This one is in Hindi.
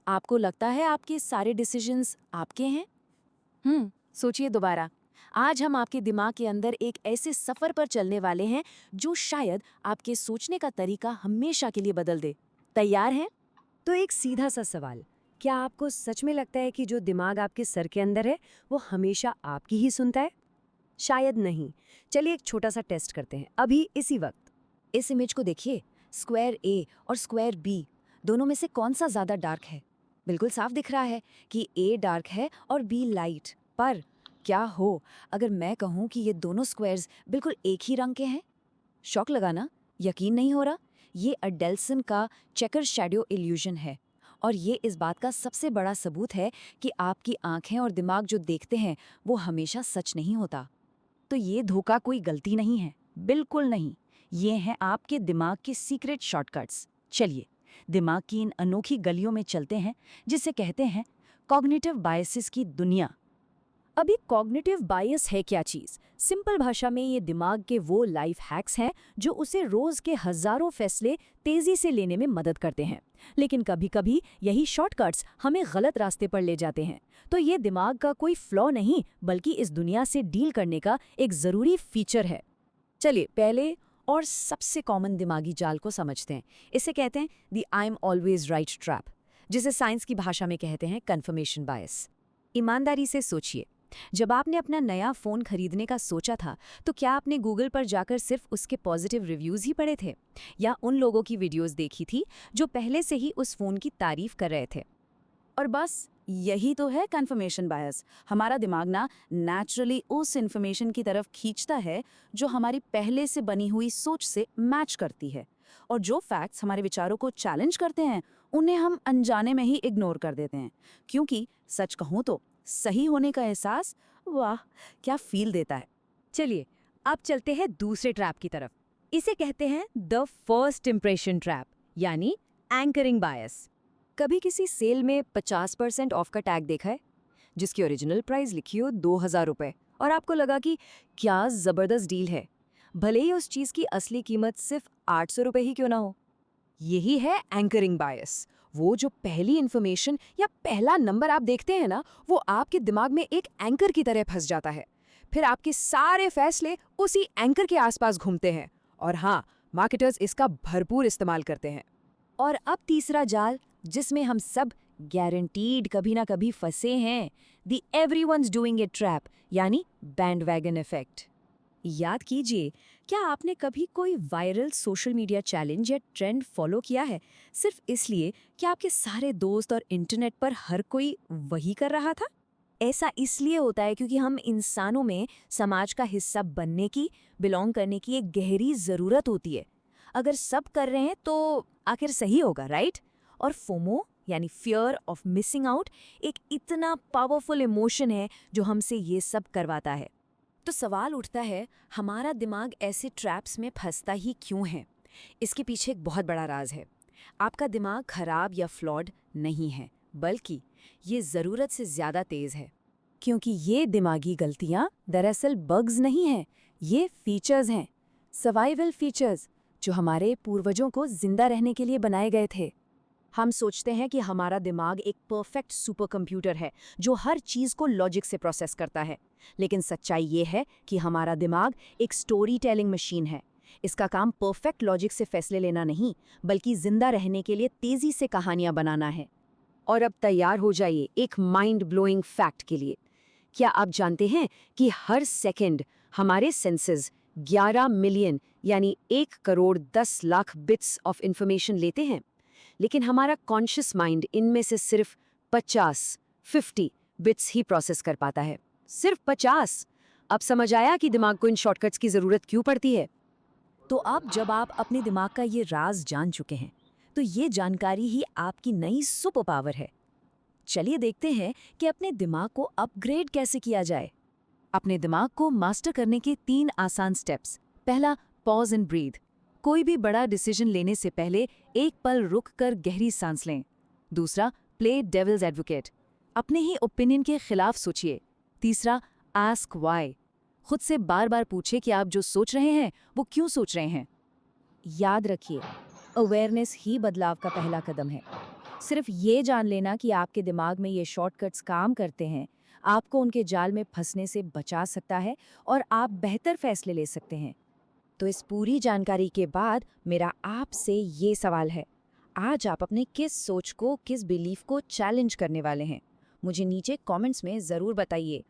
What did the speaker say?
आपको लगता है आपके सारे डिसीजंस आपके हैं? सोचिए दोबारा। आज हम आपके दिमाग के अंदर एक ऐसे सफर पर चलने वाले हैं जो शायद आपके सोचने का तरीका हमेशा के लिए बदल दे। तैयार हैं? तो एक सीधा सा सवाल, क्या आपको सच में लगता है कि जो दिमाग आपके सर के अंदर है वो हमेशा आपकी ही सुनता है? शायद नहीं। चलिए एक छोटा सा टेस्ट करते हैं अभी इसी वक्त। इस इमेज को देखिए। स्क्वायर ए और स्क्वायर बी दोनों में से कौन सा ज्यादा डार्क है? बिल्कुल साफ दिख रहा है कि ए डार्क है और बी लाइट। पर क्या हो अगर मैं कहूं कि ये दोनों स्क्वायर्स बिल्कुल एक ही रंग के हैं? शॉक लगा ना? यकीन नहीं हो रहा? ये अडेल्सन का चेकर शैडो इल्यूजन है और ये इस बात का सबसे बड़ा सबूत है कि आपकी आंखें और दिमाग जो देखते हैं वो हमेशा सच नहीं होता। तो ये धोखा कोई गलती नहीं है, बिल्कुल नहीं। ये हैं आपके दिमाग के सीक्रेट शॉर्टकट्स। चलिए दिमाग की इन अनोखी गलियों में चलते हैं जिसे कहते हैं कॉग्निटिव बायसेस की दुनिया। अभी कॉग्निटिव बायस है क्या चीज़? सिंपल भाषा में ये दिमाग के वो लाइफ हैक्स हैं जो उसे रोज के हजारों फैसले तेजी से लेने में मदद करते हैं। लेकिन कभी-कभी यही शॉर्टकट्स हमें गलत रास्ते पर ले जाते हैं। तो ये दिमाग का कोई फ्लॉ नहीं बल्कि इस दुनिया से डील करने का एक ज़रूरी फीचर है। चलिए पहले और सबसे कॉमन दिमागी जाल को समझते हैं। इसे कहते हैं the I am always right trap, जिसे साइंस की भाषा में कहते हैं कन्फर्मेशन बायस। ईमानदारी से सोचिए, जब आपने अपना नया फ़ोन खरीदने का सोचा था तो क्या आपने गूगल पर जाकर सिर्फ उसके पॉजिटिव रिव्यूज़ ही पढ़े थे या उन लोगों की वीडियोस देखी थी जो पहले से ही उस फ़ोन की तारीफ कर रहे थे? और बस यही तो है कन्फर्मेशन बायस। हमारा दिमाग ना नेचुरली उस इन्फॉर्मेशन की तरफ खींचता है जो हमारी पहले से बनी हुई सोच से मैच करती है, और जो फैक्ट्स हमारे विचारों को चैलेंज करते हैं उन्हें हम अनजाने में ही इग्नोर कर देते हैं। क्योंकि सच कहूँ तो सही होने का एहसास, वाह क्या फील देता है। चलिए अब चलते हैं दूसरे ट्रैप की तरफ। इसे कहते हैं द फर्स्ट इम्प्रेशन ट्रैप, यानी एंकरिंग बायस। कभी किसी सेल में 50% ऑफ का टैग देखा है जिसकी ओरिजिनल प्राइस लिखी हो 2000 रुपए और आपको लगा कि क्या ज़बरदस्त डील है, भले ही उस चीज़ की असली कीमत सिर्फ 800 रुपए ही क्यों ना हो। यही है एंकरिंग बायस। वो जो पहली इन्फॉर्मेशन या पहला नंबर आप देखते हैं ना, वो आपके दिमाग में एक एंकर की तरह फंस जाता है। फिर आपके सारे फैसले उसी एंकर के आसपास घूमते हैं। और हाँ, मार्केटर्स इसका भरपूर इस्तेमाल करते हैं। और अब तीसरा जाल जिसमें हम सब गारंटीड कभी ना कभी फंसे हैं, the everyone's doing it trap, यानी बैंडवैगन इफेक्ट। याद कीजिए, क्या आपने कभी कोई वायरल सोशल मीडिया चैलेंज या ट्रेंड फॉलो किया है सिर्फ इसलिए कि आपके सारे दोस्त और इंटरनेट पर हर कोई वही कर रहा था? ऐसा इसलिए होता है क्योंकि हम इंसानों में समाज का हिस्सा बनने की, बिलोंग करने की एक गहरी ज़रूरत होती है। अगर सब कर रहे हैं तो आखिर सही होगा, राइट? और फोमो यानी फियर ऑफ मिसिंग आउट एक इतना पावरफुल इमोशन है जो हमसे ये सब करवाता है। तो सवाल उठता है, हमारा दिमाग ऐसे ट्रैप्स में फंसता ही क्यों है? इसके पीछे एक बहुत बड़ा राज है। आपका दिमाग खराब या फ्लॉड नहीं है, बल्कि ये ज़रूरत से ज़्यादा तेज़ है। क्योंकि ये दिमागी गलतियाँ दरअसल बग्स नहीं हैं, ये फीचर्स हैं, सर्वाइवल फीचर्स जो हमारे पूर्वजों को जिंदा रहने के लिए बनाए गए थे। हम सोचते हैं कि हमारा दिमाग एक परफेक्ट सुपर कंप्यूटर है जो हर चीज़ को लॉजिक से प्रोसेस करता है, लेकिन सच्चाई ये है कि हमारा दिमाग एक स्टोरी टेलिंग मशीन है। इसका काम परफेक्ट लॉजिक से फैसले लेना नहीं, बल्कि जिंदा रहने के लिए तेज़ी से कहानियाँ बनाना है। और अब तैयार हो जाइए एक माइंड ब्लोइंग फैक्ट के लिए। क्या आप जानते हैं कि हर सेकंड हमारे सेंसेस 11 मिलियन यानी 1 crore 10 lakh bits of information लेते हैं, लेकिन हमारा कॉन्शियस माइंड इनमें से सिर्फ 50 बिट्स ही प्रोसेस कर पाता है। सिर्फ 50। अब समझ आया कि दिमाग को इन शॉर्टकट्स की ज़रूरत क्यों पड़ती है? तो अब जब आप अपने दिमाग का ये राज जान चुके हैं, तो ये जानकारी ही आपकी नई सुपर पावर है। चलिए देखते हैं कि अपने दिमाग को अपग्रेड कैसे किया जाए। अपने दिमाग को मास्टर करने के 3 आसान स्टेप्स। पहला, पॉज एंड ब्रीथ। कोई भी बड़ा डिसीजन लेने से पहले एक पल रुक कर गहरी सांस लें। दूसरा, प्ले डेविल्स एडवोकेट। अपने ही ओपिनियन के खिलाफ सोचिए। तीसरा, आस्क व्हाई। खुद से बार बार पूछे कि आप जो सोच रहे हैं वो क्यों सोच रहे हैं। याद रखिए, अवेयरनेस ही बदलाव का पहला कदम है। सिर्फ ये जान लेना कि आपके दिमाग में ये शॉर्टकट्स काम करते हैं, आपको उनके जाल में फंसने से बचा सकता है और आप बेहतर फैसले ले सकते हैं। तो इस पूरी जानकारी के बाद मेरा आपसे ये सवाल है, आज आप अपने किस सोच को, किस बिलीफ को चैलेंज करने वाले हैं? मुझे नीचे कमेंट्स में ज़रूर बताइए।